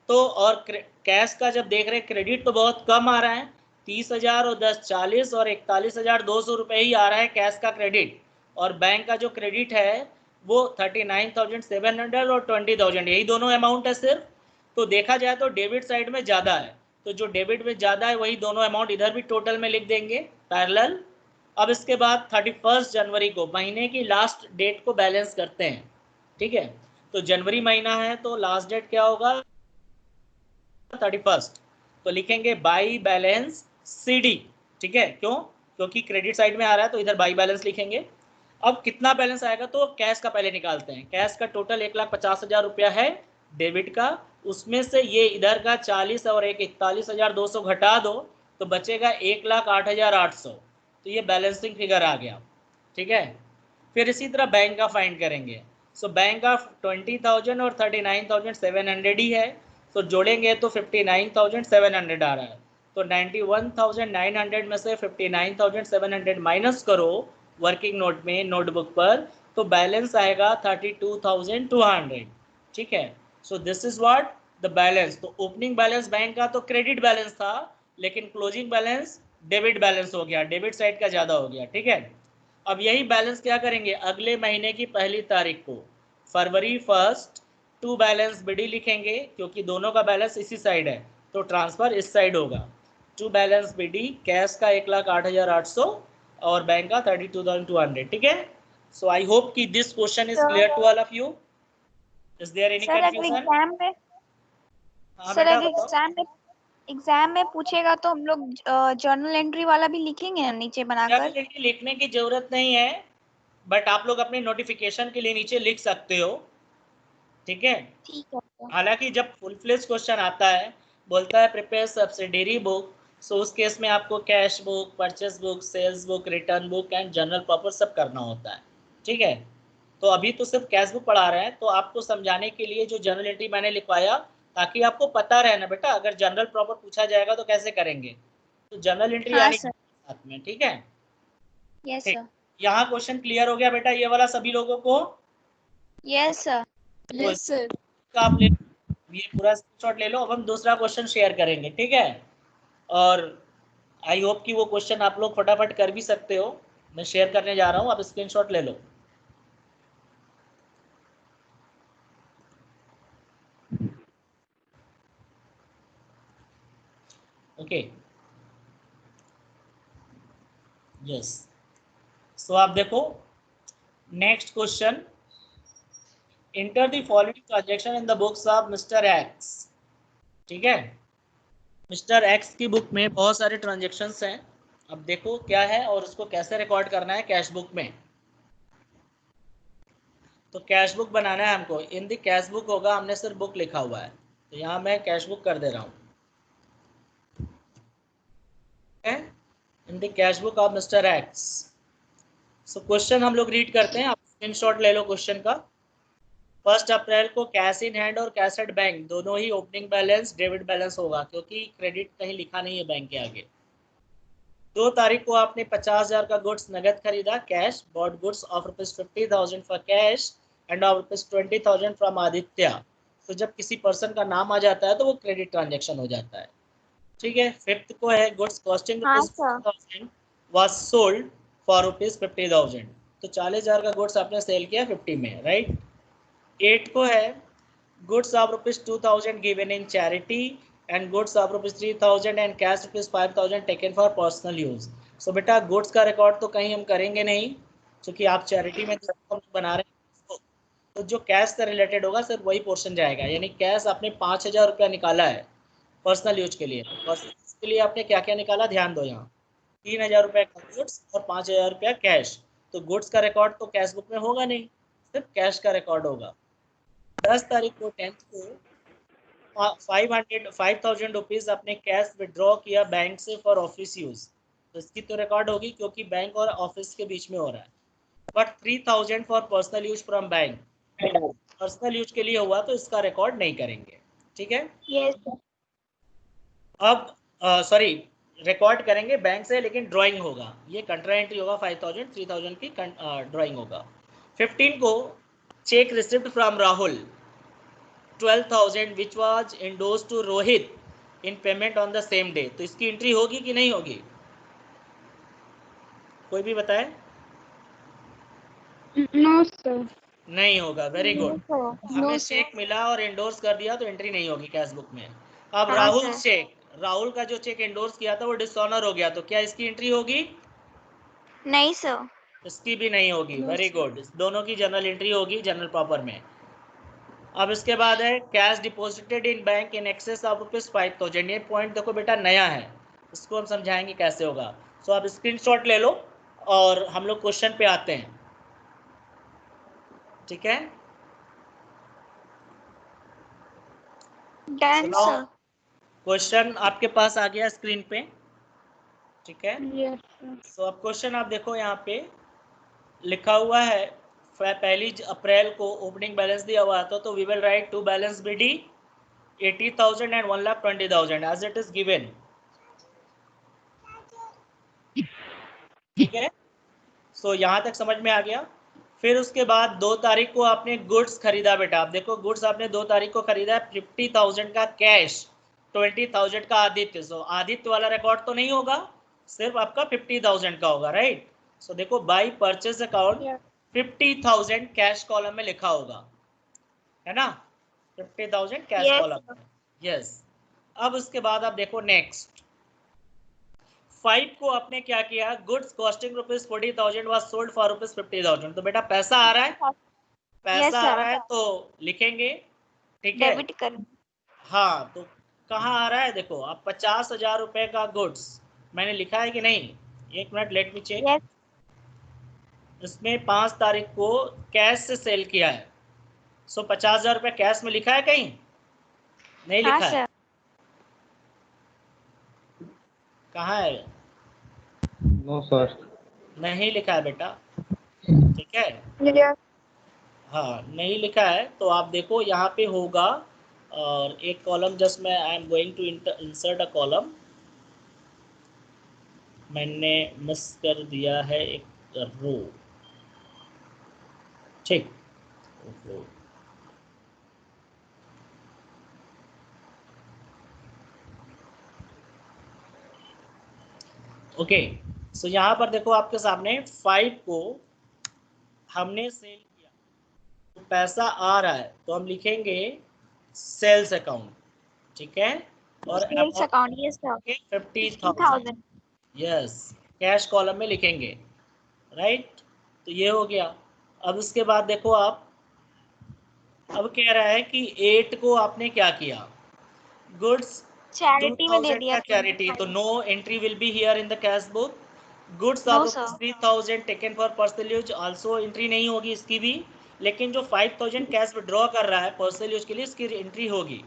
A: तो और कैश का जब देख रहे हैं क्रेडिट तो बहुत कम आ रहा है, 30,000 और 10 40 और 41,200 रुपये ही आ रहा है कैश का क्रेडिट, और बैंक का जो क्रेडिट है वो 39,700 और 20,000, यही दोनों अमाउंट है सिर्फ। तो देखा जाए तो डेबिट साइड में ज़्यादा है, तो जो डेबिट में ज़्यादा है वही दोनों अमाउंट इधर भी टोटल में लिख देंगे पैरेलल। अब इसके बाद 31 जनवरी को, महीने की लास्ट डेट को बैलेंस करते हैं। ठीक है, तो जनवरी महीना है तो लास्ट डेट क्या होगा? 31। तो लिखेंगे बाई बैलेंस CD। ठीक है, क्यों? क्योंकि क्रेडिट साइड में आ रहा है तो इधर बाई बैलेंस लिखेंगे। अब कितना बैलेंस आएगा तो कैश का पहले निकालते हैं। कैश का टोटल 1,50,000 रुपया है डेबिट का, उसमें से ये इधर का 40 और 41,200 घटा दो तो बचेगा 1,08,800। तो ये बैलेंसिंग फिगर आ गया। ठीक है, फिर इसी तरह बैंक का फाइंड करेंगे। सो बैंक का 20,000 और 39,700 ही है, तो जोड़ेंगे तो 59,700 आ रहा है। तो 91,900 में से 59,700 माइनस करो वर्किंग नोट में, नोटबुक पर, तो बैलेंस आएगा 32,200। ठीक है, so this is what the balance. तो ओपनिंग बैलेंस बैंक का तो क्रेडिट बैलेंस था, लेकिन क्लोजिंग बैलेंस डेबिट बैलेंस हो गया, डेबिट साइड का ज़्यादा हो गया। ठीक है, अब यही बैलेंस क्या करेंगे अगले महीने की 1 तारीख को, फरवरी 1 टू बैलेंस BD लिखेंगे, क्योंकि दोनों का बैलेंस इसी साइड है तो ट्रांसफर इस साइड होगा। टू बैलेंस BD कैश का 1,08,800 और बैंक का 32,200। ठीक है, सो आई होप कि this question is clear to all of you. Is there any
B: sir अगर
A: कंफ्यूजन? हाँ
B: सर
A: बेटा
B: अगर
A: बताओ।
B: एग्जाम में पूछेगा तो हम लोग जर्नल एंट्री वाला भी लिखेंगे ना नीचे बनाकर?
A: जर्नल एंट्री लिखने की जरूरत नहीं है, बट आप लोग अपनी नोटिफिकेशन के लिए नीचे लिख सकते हो। ठीक है,
B: ठीक है सर।
A: हालांकि जब फुल फ्लेज क्वेश्चन आता है, बोलता है प्रिपेयर सब्सिडरी बुक, सो उस केस में आपको cash book, purchase book, sales book, return book and journal proper सब करना होता है। ठीक है, तो अभी तो सिर्फ कैश बुक पढ़ा रहे हैं, तो आपको समझाने के लिए जो जनरल एंट्री मैंने लिखवाया, ताकि आपको पता रहे ना बेटा, अगर जनरल प्रॉपर पूछा जाएगा तो कैसे करेंगे, तो जनरल एंट्री
B: हाँ
A: आनी
B: सर।
A: चाहिए साथ में। ठीक है,
B: यस
A: ठीक,
B: सर।
A: यहाँ क्वेश्चन क्लियर हो गया बेटा ये वाला सभी लोगों को?
B: Yes sir.
D: Yes, sir.
A: तो आप ले ये पूरा स्क्रीनशॉट ले लो। अब हम दूसरा क्वेश्चन शेयर करेंगे। ठीक है, और आई होप कि वो क्वेश्चन आप लोग फटाफट कर भी सकते हो। मैं शेयर करने जा रहा हूँ, आप स्क्रीनशॉट ले लो। Okay, yes. सो आप देखो next question, enter the following transaction in the books of mister x. ठीक है, मिस्टर एक्स की बुक में बहुत सारे ट्रांजेक्शन्स हैं। अब देखो क्या है और उसको कैसे रिकॉर्ड करना है कैश बुक में। तो कैश बुक बनाना है हमको। इन द कैश बुक होगा, हमने सिर्फ बुक लिखा हुआ है, तो यहाँ मैं कैश बुक कर दे रहा हूँ। इन the cash book of mister x. So question हम लोग रीड करते हैं, आप स्क्रीनशॉट ले लो क्वेश्चन का। 1 अप्रैल को कैश इन हैंड और कैश एट बैंक दोनों ही ओपनिंग बैलेंस डेबिट बैलेंस होगा, क्योंकि क्रेडिट कहीं लिखा नहीं है बैंक के आगे। 2 तारीख को आपने 50,000 का गुड्स नगद खरीदा, cash, bought goods of ₹50,000 for cash end of ₹20,000 from Aditya. तो जब किसी पर्सन का नाम आ जाता है तो वो क्रेडिट ट्रांजेक्शन हो जाता है, ठीक है। 5th को है गुड्स कॉस्टिंग
B: हाँ
A: ₹50,000 वाज सोल्ड फॉर ₹50,000। तो 40,000 का गुड्स आपने सेल किया 50 में, राइट। 8 को है goods of ₹2,000 given in charity and goods of ₹3,000 and cash ₹5,000 taken for personal use. So बेटा गुड्स का रिकॉर्ड तो कहीं हम करेंगे नहीं, क्योंकि आप चैरिटी में तो बना रहे हैं, तो जो कैश से रिलेटेड होगा सिर्फ वही पोर्शन जाएगा। यानी कैश आपने 5,000 रुपया निकाला है पर्सनल यूज के लिए, पर्सनल यूज के लिए आपने क्या क्या निकाला ध्यान दो। यहाँ 3,000 रुपये का गुड्स और 5,000 रुपया कैश। तो गुड्स का रिकॉर्ड तो कैश बुक में होगा नहीं, सिर्फ कैश का रिकॉर्ड होगा। 10 तारीख को 10th को 5,000 रुपीज़ अपने कैश विड्रॉ किया बैंक से फॉर ऑफिस यूज, तो इसकी तो रिकॉर्ड होगी क्योंकि बैंक और ऑफिस के बीच में हो रहा है। But 3,000 for personal use from bank, personal use के लिए हुआ तो इसका रिकॉर्ड नहीं करेंगे, ठीक है।
B: Yes sir.
A: अब सॉरी रिकॉर्ड करेंगे बैंक से, लेकिन ड्राइंग होगा, ये कंट्रा एंट्री होगा। 5,000 3,000 की ड्राइंग होगा। 15 को cheque receipt from Rahul 12,000 which was endorsed to Rohit in payment on the same day. तो इसकी एंट्री होगी कि नहीं होगी, कोई भी बताए।
D: No sir.
A: नहीं होगा, वेरी गुड। हमें
D: नो
A: चेक
D: सर।
A: मिला और इंडोर्स कर दिया तो एंट्री नहीं होगी कैश बुक में। अब
B: हाँ
A: राहुल
B: सर।
A: चेक, राहुल का जो चेक इंडोर्स किया था वो डिसऑनर हो गया, तो क्या इसकी एंट्री होगी,
B: नहीं सर।
A: इसकी भी नहीं होगी,
D: No,
A: वेरी
D: sir.
A: गुड। दोनों की जनरल एंट्री होगी जनरल प्रॉपर में। अब इसके बाद है cash deposited in bank in excess of ₹5,000। ये पॉइंट देखो बेटा नया है, इसको हम समझाएंगे कैसे होगा। सो आप स्क्रीनशॉट ले लो और हम लोग क्वेश्चन पे आते हैं, ठीक है।
B: Done sir.
A: क्वेश्चन आपके पास आ गया स्क्रीन पे, ठीक है।
D: Yes, sir.
A: सो अब क्वेश्चन आप देखो, यहाँ पे लिखा हुआ है 1 अप्रैल को ओपनिंग बैलेंस दिया हुआ था, तो we will write to balance BD 80,000 and 1,20,000 as it is given, ठीक है। सो यहाँ तक समझ में आ गया। फिर उसके बाद 2 तारीख को आपने गुड्स खरीदा बेटा। आप देखो गुड्स आपने 2 तारीख को खरीदा है 50,000 का कैश, 20,000 का आदित्य। सो आदित्य वाला रिकॉर्ड तो नहीं होगा, सिर्फ आपका 50,000 का होगा, राइट। सो देखो by purchase account
D: Yeah.
A: 50,000 cash column में लिखा होगा, है ना, 50,000 कैश
B: Yes,
A: कॉलम में, यस। अब उसके बाद आप देखो नेक्स्ट 5 को आपने क्या किया, goods costing ₹40,000 was sold for ₹50,000। तो बेटा पैसा आ रहा है, पैसा
B: Yes,
A: आ
B: sir.
A: रहा है तो लिखेंगे, ठीक है।
B: डेबिट कर।
A: हाँ, तो कहाँ आ रहा है देखो, आप 50,000 रुपए का गुड्स मैंने लिखा है कि नहीं, एक minute let me check.
B: Yes.
A: इसमें 5 तारीख को कैश से सेल किया है, सो 50,000 रुपये कैश में लिखा है कहीं, नहीं
B: हाँ
A: लिखा है,
B: सर।
A: कहाँ है,
C: नो सर।
A: नहीं लिखा है बेटा, ठीक है।
D: Yeah.
A: हाँ नहीं लिखा है, तो आप देखो यहाँ पे होगा, और एक कॉलम जस्ट मैं I am going to insert a column, मैंने मिस कर दिया है एक रो, ठीक। ओके, सो यहाँ पर देखो आपके सामने 5 को हमने सेल किया, तो पैसा आ रहा है तो हम लिखेंगे सेल्स अकाउंट, ठीक है। और
B: sales account. Yes sir.
A: 50,000,
B: 50,000।
A: Yes, cash column में लिखेंगे, राइट। तो ये हो गया। अब इसके बाद देखो आप, अब कह रहा है कि 8 को आपने क्या किया, गुड्स
B: चैरिटी में दे
A: 2,000
B: दिया
A: का चैरिटी, तो
B: 25।
A: No entry will be here in the cash book. Goods
B: No,
A: of
B: sir.
A: 3,000 taken for personal use, also entry नहीं होगी इसकी भी। लेकिन जो 5000 कैश विड्रॉ कर रहा है पर्सनल यूज के लिए, इसकी एंट्री होगी।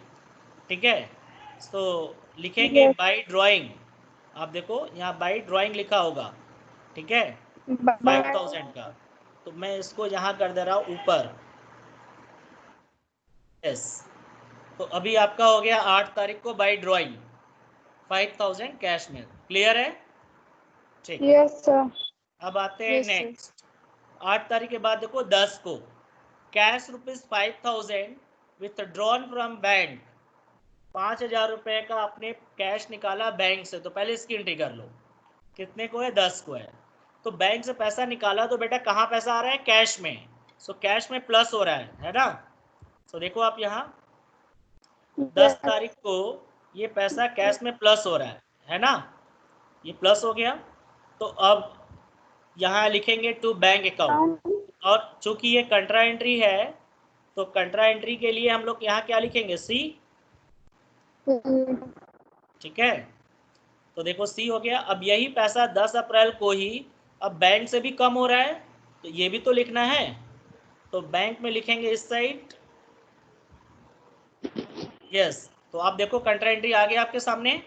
A: ठीक है, तो लिखेंगे बाय ड्राइंग। आप देखो यहाँ बाय ड्राइंग लिखा होगा। ठीक है, 5000 का, तो मैं इसको यहाँ कर दे रहा हूँ ऊपर। यस, तो अभी आपका हो गया 8 तारीख को बाय ड्राइंग 5000 कैश में। क्लियर है? ठीक।
D: Yes sir.
A: अब आते हैं नेक्स्ट। 8 तारीख के बाद देखो 10 को कैश ₹5000 विथड्रॉन फ्रॉम बैंक। 5000 रुपये का आपने कैश निकाला बैंक से, तो पहले इसकी एंट्री कर लो। कितने को है? 10 को है। तो बैंक से पैसा निकाला तो बेटा कहाँ पैसा आ रहा है? कैश में। सो कैश में प्लस हो रहा है ना? तो देखो आप यहाँ 10 तारीख को ये पैसा कैश में प्लस हो रहा है ना? ये प्लस हो गया। तो अब यहाँ लिखेंगे टू बैंक अकाउंट, और चूंकि ये कंट्रा एंट्री है तो कंट्रा एंट्री के लिए हम लोग यहाँ क्या लिखेंगे? सी। ठीक है, तो देखो सी हो गया। अब यही पैसा 10 अप्रैल को ही अब बैंक से भी कम हो रहा है, तो ये भी तो लिखना है। तो बैंक में लिखेंगे इस साइड। यस, तो आप देखो कंट्रा एंट्री आ गया आपके सामने।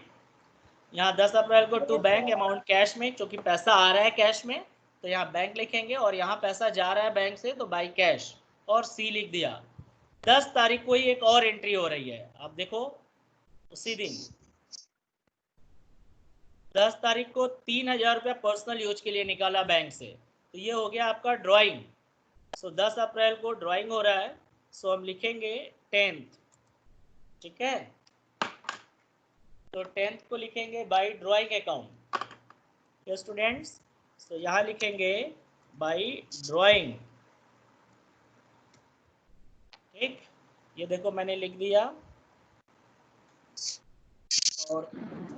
A: यहाँ 10 अप्रैल को टू बैंक अमाउंट कैश में, क्योंकि पैसा आ रहा है कैश में तो यहाँ बैंक लिखेंगे, और यहाँ पैसा जा रहा है बैंक से तो बाई कैश, और सी लिख दिया। 10 तारीख को ही एक और एंट्री हो रही है, आप देखो उसी दिन 10 तारीख को 3000 रुपया पर्सनल यूज के लिए निकाला बैंक से, तो ये हो गया आपका ड्राइंग। सो 10 अप्रैल को ड्राइंग हो रहा है, सो हम लिखेंगे 10th। ठीक है, तो 10th को लिखेंगे बाय ड्राइंग अकाउंट। ये स्टूडेंट्स, तो यहाँ लिखेंगे बाय ड्राइंग। ठीक, ये देखो मैंने लिख दिया, और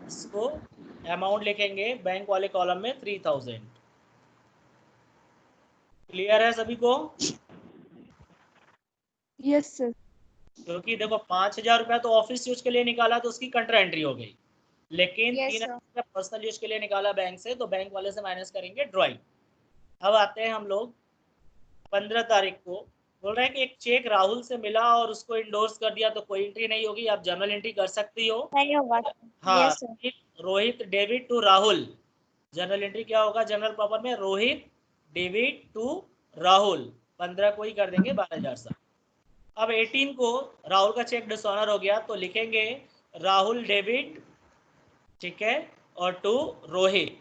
A: इसको अमाउंट लिखेंगे बैंक वाले कॉलम में 3000। क्लियर है सभी को?
D: Yes sir.
A: क्योंकि देखो 5000 रुपया तो ऑफिस यूज के लिए निकाला तो उसकी कंट्रा एंट्री हो गई, लेकिन
B: Yes,
A: 3000
B: sir.
A: रुपया पर्सनल यूज के लिए निकाला बैंक से, तो बैंक वाले से माइनस करेंगे ड्राइंग। अब आते हैं हम लोग 15 तारीख को। बोल रहे हैं कि एक चेक राहुल से मिला और उसको इंडोर्स कर दिया, तो कोई एंट्री नहीं होगी, आप जर्नल एंट्री कर सकती हो।
B: नहीं होगा।
A: हाँ,
B: Yes, sir.
A: Rohit debit to Rahul. Journal entry क्या होगा जनरल प्रॉपर में? Rohit debit to Rahul. 15 को ही कर देंगे 12,000। अब 18 को राहुल का चेक डिसऑनर हो गया, तो लिखेंगे राहुल डेबिट, ठीक है, और to Rohit.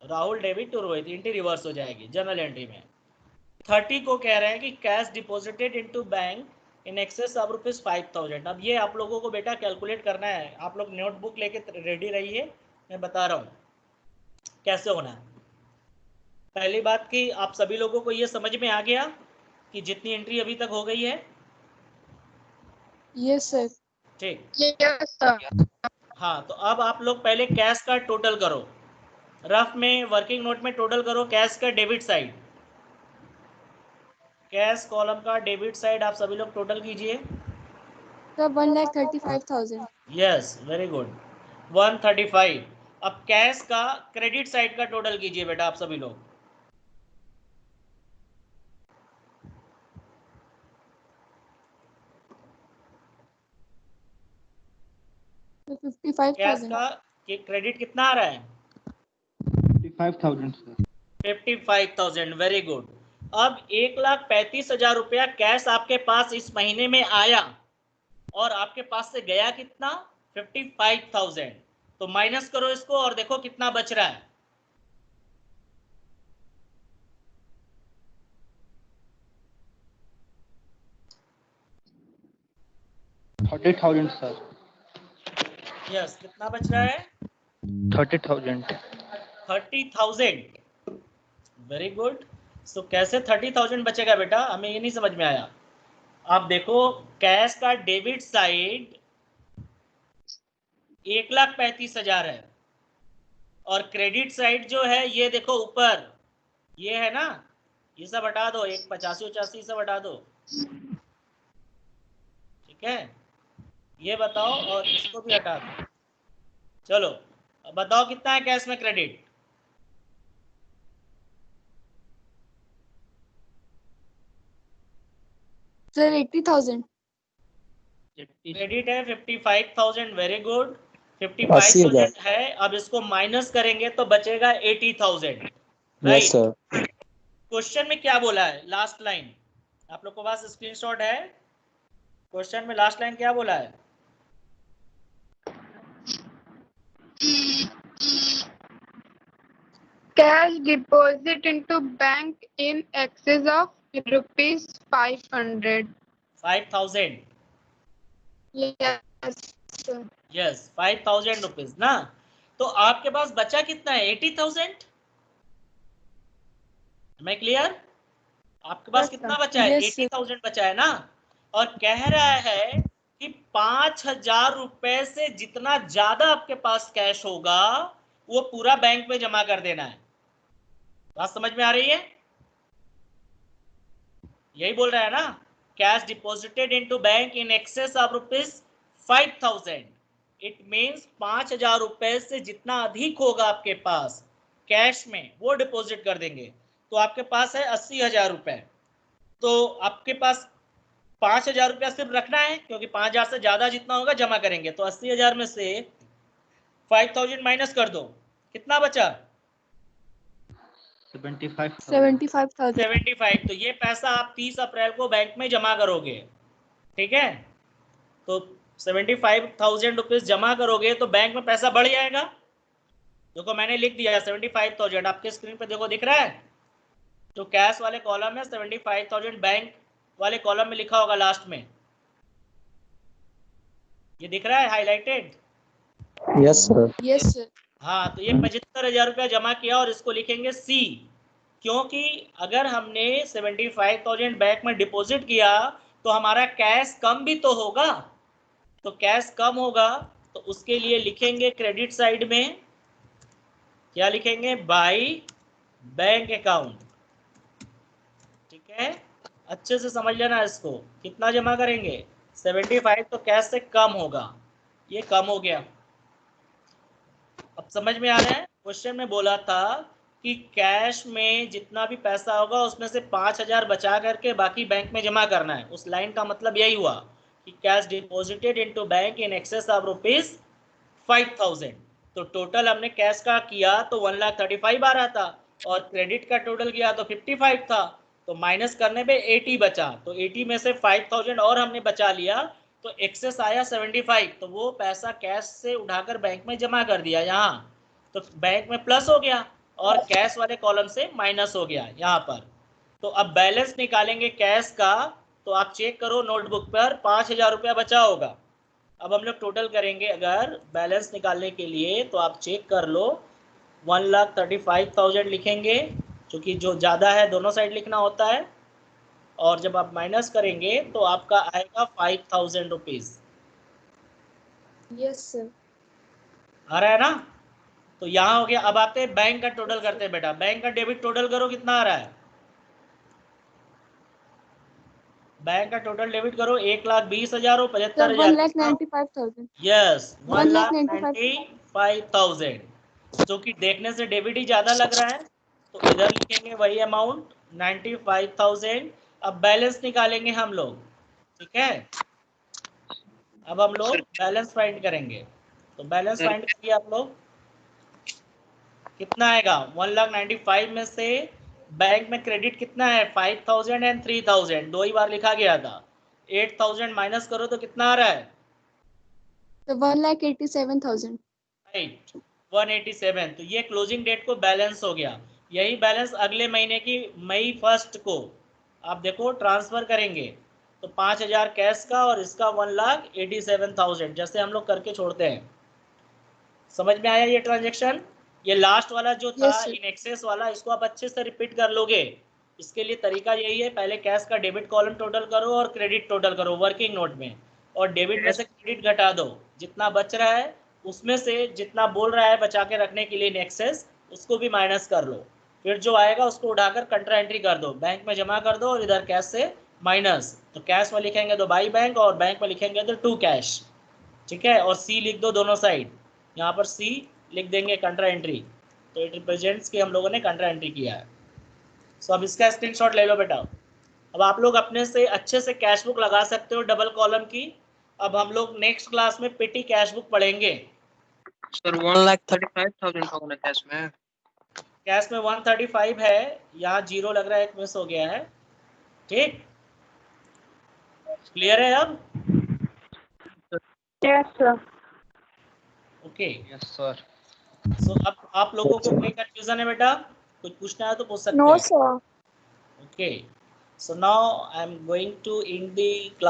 A: Rahul debit to Rohit, entry reverse हो जाएगी जनरल एंट्री में। 30 को कह रहे हैं कि cash deposited into bank in excess of ₹5000। अब ये आप लोगों को बेटा कैलकुलेट करना है, आप लोग नोटबुक लेके रेडी रहिए, मैं बता रहा हूँ कैसे होना है। पहली बात कि आप सभी लोगों को ये समझ में आ गया कि जितनी एंट्री अभी तक हो गई है?
D: Yes sir.
A: ठीक,
D: यस सर।
A: हाँ, तो अब आप लोग पहले कैश का टोटल करो, रफ में वर्किंग नोट में टोटल करो कैश का डेबिट साइड। कैश कॉलम का डेबिट साइड आप सभी लोग टोटल कीजिए।
D: सर 1,35,000।
A: Yes, very good, 135। अब कैश का क्रेडिट साइड का टोटल कीजिए बेटा आप सभी लोग। कैश
D: 55,000।
A: का क्रेडिट कितना आ रहा है?
C: 55,000 सर।
A: 55,000, very good. अब 1,35,000 रुपया कैश आपके पास इस महीने में आया, और आपके पास से गया कितना? 55,000। तो माइनस करो इसको और देखो कितना बच रहा है।
C: $30,000 सर।
A: यस, कितना बच रहा है?
C: 30,000।
A: 30,000, वेरी गुड। सो कैसे 30,000 बचेगा बेटा? हमें ये नहीं समझ में आया। आप देखो कैश का डेबिट साइड 1,35,000 है, और क्रेडिट साइड जो है ये देखो ऊपर, ये है ना, ये सब हटा दो, एक 85 सब हटा दो। ठीक है, ये बताओ, और इसको भी हटा दो। चलो अब बताओ कितना है कैश में क्रेडिट?
D: सर 80,000।
A: क्रेडिट है 55,000, वेरी गुड।
E: 80,000।
A: 55,000 है, अब इसको माइनस करेंगे तो बचेगा 80,000,
E: यस
A: राइट।
E: सर।
A: क्वेश्चन में क्या बोला है, लास्ट लाइन आप लोग के पास स्क्रीनशॉट है? क्वेश्चन में लास्ट लाइन क्या बोला है?
F: Cash deposit into bank in excess of rupees 500.
A: 5,000,
F: Yes, sir.
A: Yes 5,000 rupees ना। तो आपके पास बचा कितना है? 80,000। मैं क्लियर? आपके पास
F: Yes,
A: कितना
F: sir.
A: बचा है?
D: Yes, sir.
A: 80,000 बचा है ना। और कह रहा है कि 5,000 रुपए से जितना ज्यादा आपके पास कैश होगा वो पूरा बैंक में जमा कर देना है। बात समझ में आ रही है? यही बोल रहा है ना, cash deposited into bank in excess of rupees 5,000। It means 5,000 रुपए से जितना अधिक होगा आपके पास कैश में वो डिपॉजिट कर देंगे। तो आपके पास है 80,000 रुपए, तो आपके पास 5,000 रुपया सिर्फ रखना है, क्योंकि 5,000 से ज्यादा जितना होगा जमा करेंगे। तो 80,000 में से 5,000 माइनस कर दो, कितना बचा?
C: 75,000।
A: 75। तो ये पैसा आप 30 अप्रैल को बैंक में जमा करोगे, ठीक है? तो 75,000 रुपीज जमा करोगे तो बैंक में पैसा बढ़ जाएगा। देखो मैंने लिख दिया 75,000, आपके स्क्रीन पे देखो दिख रहा है। तो कैश वाले कॉलम में 75,000 बैंक वाले कॉलम में लिखा होगा लास्ट में, ये दिख रहा है highlighted.
E: Yes sir.
D: Yes, sir.
A: हाँ, तो ये 75,000 रुपया जमा किया और इसको लिखेंगे सी, क्योंकि अगर हमने 75,000 बैंक में डिपॉजिट किया तो हमारा कैश कम भी तो होगा। तो कैश कम होगा तो उसके लिए लिखेंगे क्रेडिट साइड में, क्या लिखेंगे? By bank account. ठीक है, अच्छे से समझ लेना इसको। कितना जमा करेंगे? 75 तो कैश से कम होगा, ये कम हो गया। अब समझ में आ रहा है? क्वेश्चन में बोला था कि कैश में जितना भी पैसा होगा उसमें से 5,000 बचा करके बाकी बैंक में जमा करना है। उस लाइन का मतलब यही हुआ कि cash deposited into bank in excess of rupees 5,000। तो टोटल हमने कैश का किया तो 1,35,000 आ रहा था, और क्रेडिट का टोटल किया तो 55 था। तो माइनस करने पे 80 बचा, तो 80 में से 5,000 और हमने बचा लिया, तो एक्सेस आया 75। तो वो पैसा कैश से उठाकर बैंक में जमा कर दिया यहाँ, तो बैंक में प्लस हो गया और कैश वाले कॉलम से माइनस हो गया यहाँ पर। तो अब बैलेंस निकालेंगे कैश का, तो आप चेक करो नोटबुक पर 5,000 रुपया बचा होगा। अब हम लोग टोटल करेंगे अगर बैलेंस निकालने के लिए, तो आप चेक कर लो 1,35,000 लिखेंगे, क्योंकि जो ज़्यादा है दोनों साइड लिखना होता है। और जब आप माइनस करेंगे तो आपका आएगा 5,000 रुपीज।
D: Yes, sir.
A: आ रहा है ना? तो यहाँ हो गया। अब आते हैं बैंक का टोटल करते हैं बेटा। बैंक का डेबिट टोटल करो, कितना आ रहा है? बैंक का टोटल डेबिट करो 1,20,000 और
D: Sir,
A: 75,000।
D: 1,95,000.
A: यस
D: 1,95,000.
A: 1,95,000, जो कि देखने से डेबिट ही ज्यादा लग रहा है, तो इधर लिखेंगे वही अमाउंट 95,000। अब बैलेंस निकालेंगे हम लोग, ठीक है? अब हम लोग बैलेंस फाइंड करेंगे। तो बैलेंस फाइंड करिए आप लोग, कितना आएगा? 1,95,000 में से बैंक में क्रेडिट कितना है? 5,000 एंड 3,000, दो ही बार लिखा गया था। 8,000 माइनस करो तो कितना आ रहा है?
D: So 1,87,000.
A: राइट 187। तो ये क्लोजिंग डेट को बैलेंस हो गया। यही बैलेंस अगले महीने की मई 1 को आप देखो ट्रांसफर करेंगे, तो 5,000 कैश का और इसका 1,87,000 जैसे हम लोग करके छोड़ते हैं। समझ में आया ये ट्रांजेक्शन? ये लास्ट वाला जो था
D: Yes, sir.
A: इन एक्सेस वाला, इसको आप अच्छे से रिपीट कर लोगे। इसके लिए तरीका यही है, पहले कैश का डेबिट कॉलम टोटल करो और क्रेडिट टोटल करो वर्किंग नोट में, और डेबिट में से क्रेडिट घटा दो। जितना बच रहा है उसमें से जितना बोल रहा है बचा के रखने के लिए इन एक्सेस, उसको भी माइनस कर लो। फिर जो आएगा उसको उठाकर कंट्रा एंट्री कर दो, बैंक में जमा कर दो, और इधर कैश से माइनस। तो कैश में लिखेंगे तो बाई बैंक, और बैंक में लिखेंगे तो टू कैश, ठीक है? और सी लिख दो दोनों साइड, यहाँ पर सी लिख देंगे कंट्रा एंट्री। तो इट रिप्रेजेंट्स कि हम लोगों ने कंट्रा एंट्री किया है। सो अब इसका स्क्रीनशॉट ले लो बेटा। अब आप लोग अपने से अच्छे से कैश बुक लगा सकते हो डबल कॉलम की। अब हम लोग नेक्स्ट क्लास में पेटी कैश बुक पढ़ेंगे।
G: सर 1,35,000 होगा कैश में।
A: कैश में 135 है, यहाँ जीरो लग रहा है, एक मिस हो गया है। ठीक, क्लियर है अब?
F: Yes, sir.
A: Okay,
G: yes sir.
A: So अब आप लोगों को कोई कंफ्यूजन है बेटा? कुछ पूछना है तो पूछ सकते
B: नो
A: हैं।
B: Sir.
A: Okay, so now I am going to end the class.